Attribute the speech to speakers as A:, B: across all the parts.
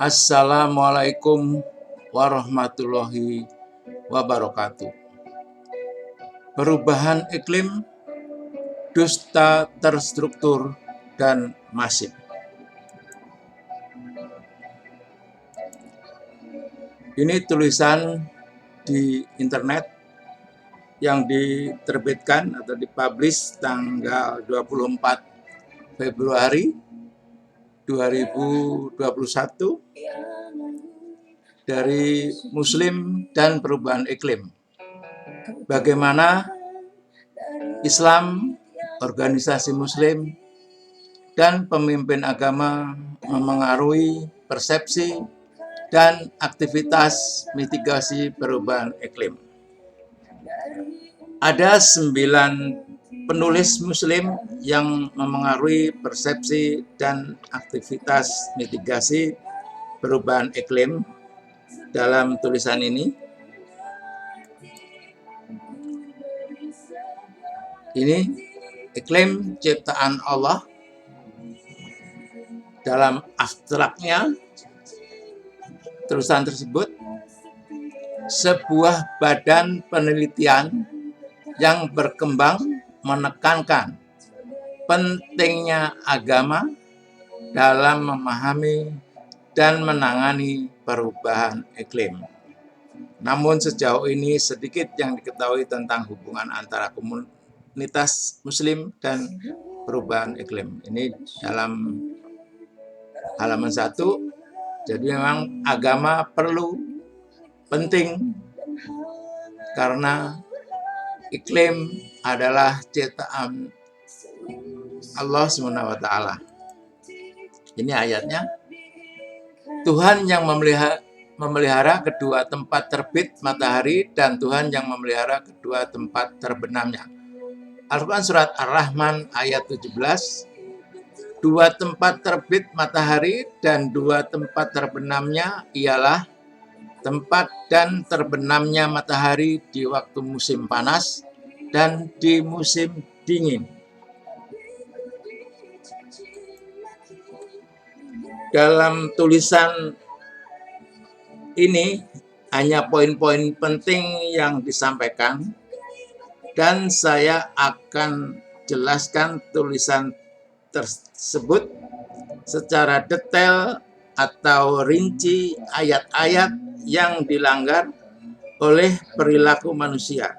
A: Assalamualaikum warahmatullahi wabarakatuh. Perubahan iklim, dusta terstruktur dan masif. Ini tulisan di internet yang diterbitkan atau dipublish tanggal 24 Februari 2021 dari Muslim dan Perubahan Iklim. Bagaimana Islam, organisasi Muslim, dan pemimpin agama memengaruhi persepsi dan aktivitas mitigasi perubahan iklim. Ada 9 penulis Muslim yang memengaruhi persepsi dan aktivitas mitigasi perubahan iklim dalam tulisan ini. Ini iklim ciptaan Allah. Dalam abstraknya, tulisan tersebut sebuah badan penelitian yang berkembang menekankan pentingnya agama dalam memahami dan menangani perubahan iklim. Namun sejauh ini sedikit yang diketahui tentang hubungan antara komunitas Muslim dan perubahan iklim. Ini dalam halaman 1. Jadi memang agama penting karena iklim adalah ciptaan Allah SWT. Ini ayatnya. Tuhan yang memelihara kedua tempat terbit matahari dan Tuhan yang memelihara kedua tempat terbenamnya. Al-Quran Surat Ar-Rahman ayat 17. Dua tempat terbit matahari dan dua tempat terbenamnya ialah tempat dan terbenamnya matahari di waktu musim panas dan di musim dingin. Dalam tulisan ini hanya poin-poin penting yang disampaikan dan saya akan jelaskan tulisan tersebut secara detail atau rinci ayat-ayat yang dilanggar oleh perilaku manusia.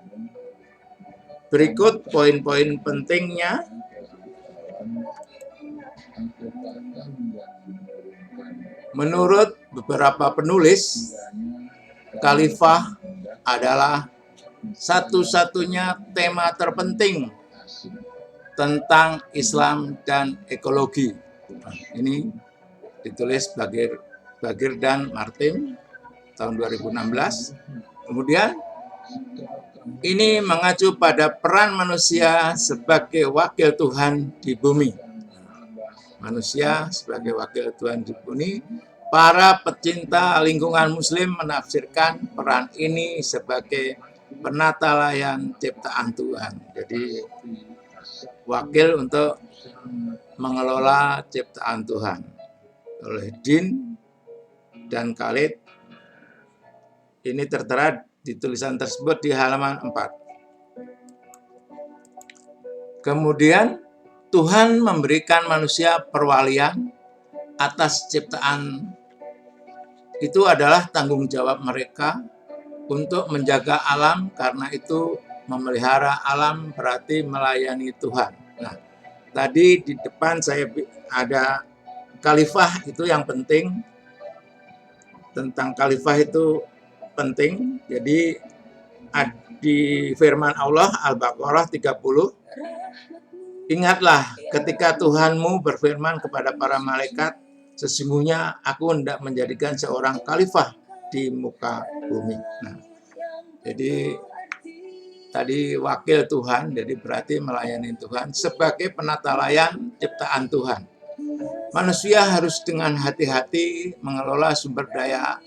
A: Berikut poin-poin pentingnya. Menurut beberapa penulis, khalifah adalah satu-satunya tema terpenting tentang Islam dan ekologi. Ini ditulis Bagir dan Martin tahun 2016. Kemudian ini mengacu pada peran manusia sebagai wakil Tuhan di bumi. Manusia sebagai wakil Tuhan di bumi. Para pecinta lingkungan Muslim menafsirkan peran ini sebagai penata layan ciptaan Tuhan. Jadi wakil untuk mengelola ciptaan Tuhan oleh Din dan Khalid. Ini tertera di tulisan tersebut di halaman 4. Kemudian Tuhan memberikan manusia perwalian atas ciptaan. Itu adalah tanggung jawab mereka untuk menjaga alam, karena itu memelihara alam berarti melayani Tuhan. Nah, tadi di depan saya ada khalifah, itu yang penting. Tentang khalifah itu penting. Jadi di firman Allah Al-Baqarah 30, ingatlah ketika Tuhanmu berfirman kepada para malaikat, sesungguhnya aku hendak menjadikan seorang khalifah di muka bumi. Nah, jadi tadi wakil Tuhan, jadi berarti melayani Tuhan sebagai penata layan ciptaan Tuhan. Manusia harus dengan hati-hati mengelola sumber daya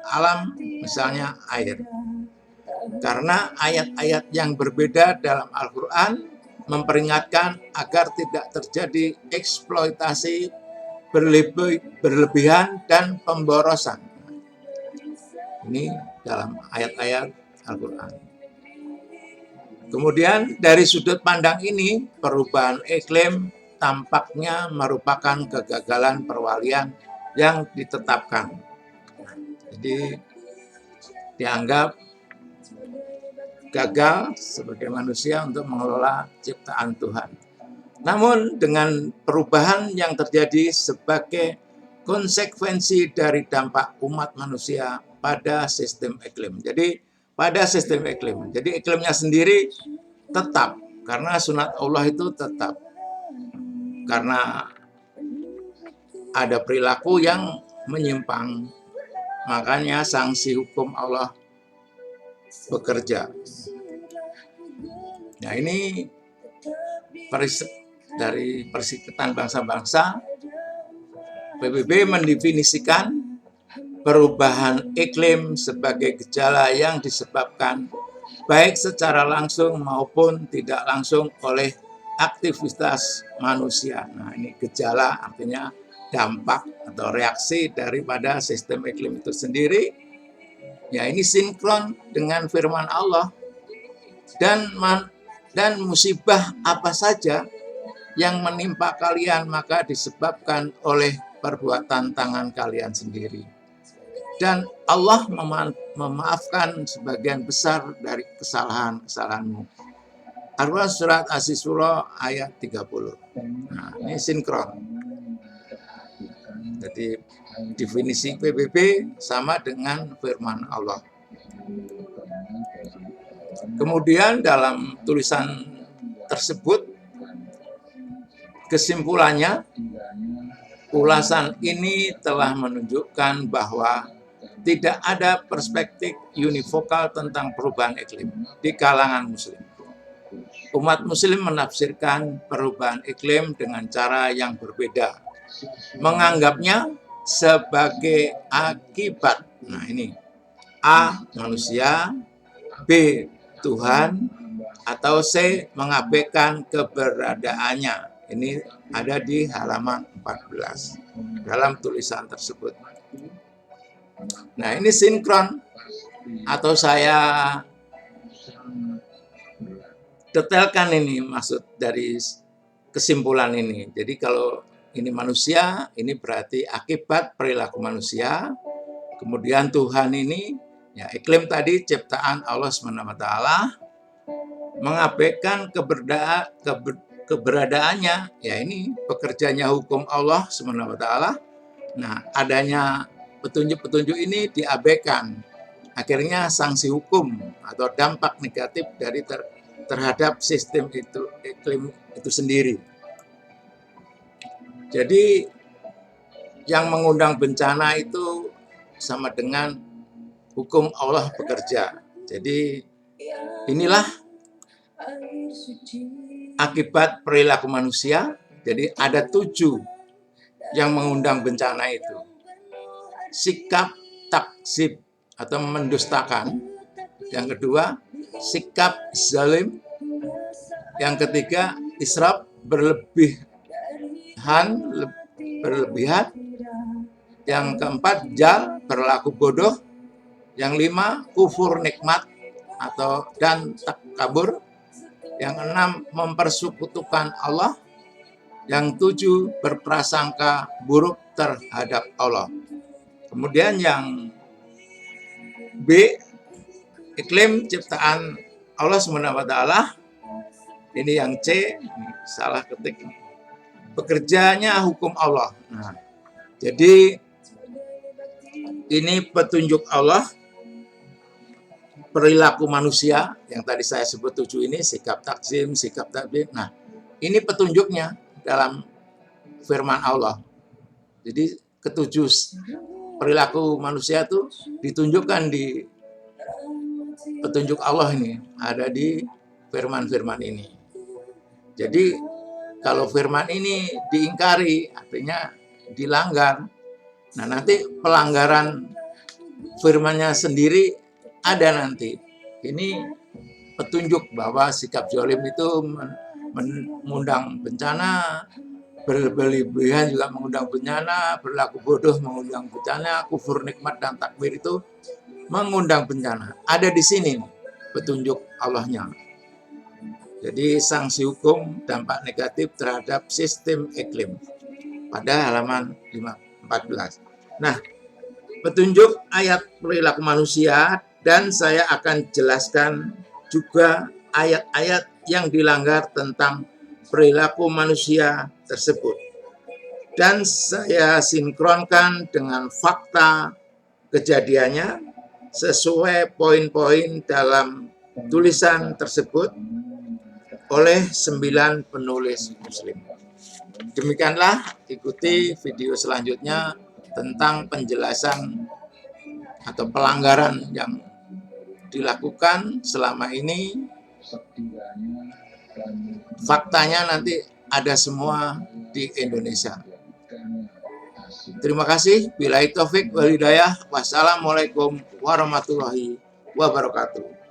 A: alam, misalnya air. Karena ayat-ayat yang berbeda dalam Al-Quran memperingatkan agar tidak terjadi eksploitasi berlebihan dan pemborosan. Ini dalam ayat-ayat Al-Quran. Kemudian dari sudut pandang ini, perubahan iklim tampaknya merupakan kegagalan perwalian yang ditetapkan. Jadi dianggap gagal sebagai manusia untuk mengelola ciptaan Tuhan. Namun dengan perubahan yang terjadi sebagai konsekuensi dari dampak umat manusia pada sistem iklim. Jadi pada sistem iklim. Jadi iklimnya sendiri tetap karena sunat Allah itu tetap. Karena ada perilaku yang menyimpang, makanya sanksi hukum Allah bekerja. Nah, ini dari Perserikatan Bangsa-Bangsa, PBB mendefinisikan perubahan iklim sebagai gejala yang disebabkan baik secara langsung maupun tidak langsung oleh aktivitas manusia. Nah, ini gejala artinya dampak atau reaksi daripada sistem iklim itu sendiri. Ya, ini sinkron dengan firman Allah. Dan musibah apa saja yang menimpa kalian maka disebabkan oleh perbuatan tangan kalian sendiri. Dan Allah memaafkan sebagian besar dari kesalahan-kesalahanmu. Al-Quran surat As-Surah ayat 30. Nah, ini sinkron. Jadi definisi PBB sama dengan firman Allah. Kemudian dalam tulisan tersebut, kesimpulannya, ulasan ini telah menunjukkan bahwa tidak ada perspektif univokal tentang perubahan iklim di kalangan muslim. Umat muslim menafsirkan perubahan iklim dengan cara yang berbeda. Menganggapnya sebagai akibat. Nah, ini A, manusia, B, Tuhan, atau C, mengabaikan keberadaannya. Ini ada di halaman 14 dalam tulisan tersebut. Nah, ini sinkron atau saya detailkan ini maksud dari kesimpulan ini. Jadi kalau ini manusia, ini berarti akibat perilaku manusia. Kemudian Tuhan ini, ya iklim tadi ciptaan Allah SWT, mengabaikan keberadaannya, ya ini bekerjanya hukum Allah SWT. Nah, adanya petunjuk-petunjuk ini diabaikan. Akhirnya sanksi hukum atau dampak negatif dari terhadap sistem iklim itu sendiri. Jadi yang mengundang bencana itu sama dengan hukum Allah bekerja. Jadi inilah akibat perilaku manusia. Jadi ada 7 yang mengundang bencana itu. Sikap takzib atau mendustakan. Yang kedua, sikap zalim. Yang ketiga, israf berlebihan. Yang keempat, jal berlaku bodoh. Yang 5, kufur nikmat dan takabur. Yang 6, mempersekutukan Allah. Yang 7, berprasangka buruk terhadap Allah. Kemudian yang B, iklim ciptaan Allah SWT. Ini yang C, salah ketik. Bekerjanya hukum Allah. Nah, jadi ini petunjuk Allah, perilaku manusia yang tadi saya sebut 7 ini, sikap takzim, sikap tabib. Nah, ini petunjuknya dalam firman Allah. Jadi ketujuh perilaku manusia itu ditunjukkan di petunjuk Allah ini, ada di firman-firman ini. Jadi kalau firman ini diingkari, artinya dilanggar. Nah, nanti pelanggaran firmannya sendiri ada nanti. Ini petunjuk bahwa sikap zalim itu mengundang bencana, berlebihan juga mengundang bencana, berlaku bodoh mengundang bencana, kufur nikmat dan takbir itu mengundang bencana. Ada di sini nih, petunjuk Allahnya. Jadi sanksi hukum dampak negatif terhadap sistem iklim pada halaman 14. Nah, petunjuk ayat perilaku manusia, dan saya akan jelaskan juga ayat-ayat yang dilanggar tentang perilaku manusia tersebut. Dan saya sinkronkan dengan fakta kejadiannya sesuai poin-poin dalam tulisan tersebut oleh 9 penulis muslim. Demikianlah, ikuti video selanjutnya tentang penjelasan atau pelanggaran yang dilakukan selama ini. Faktanya nanti ada semua di Indonesia. Terima kasih. Billahi taufik wal hidayah. Wassalamualaikum warahmatullahi wabarakatuh.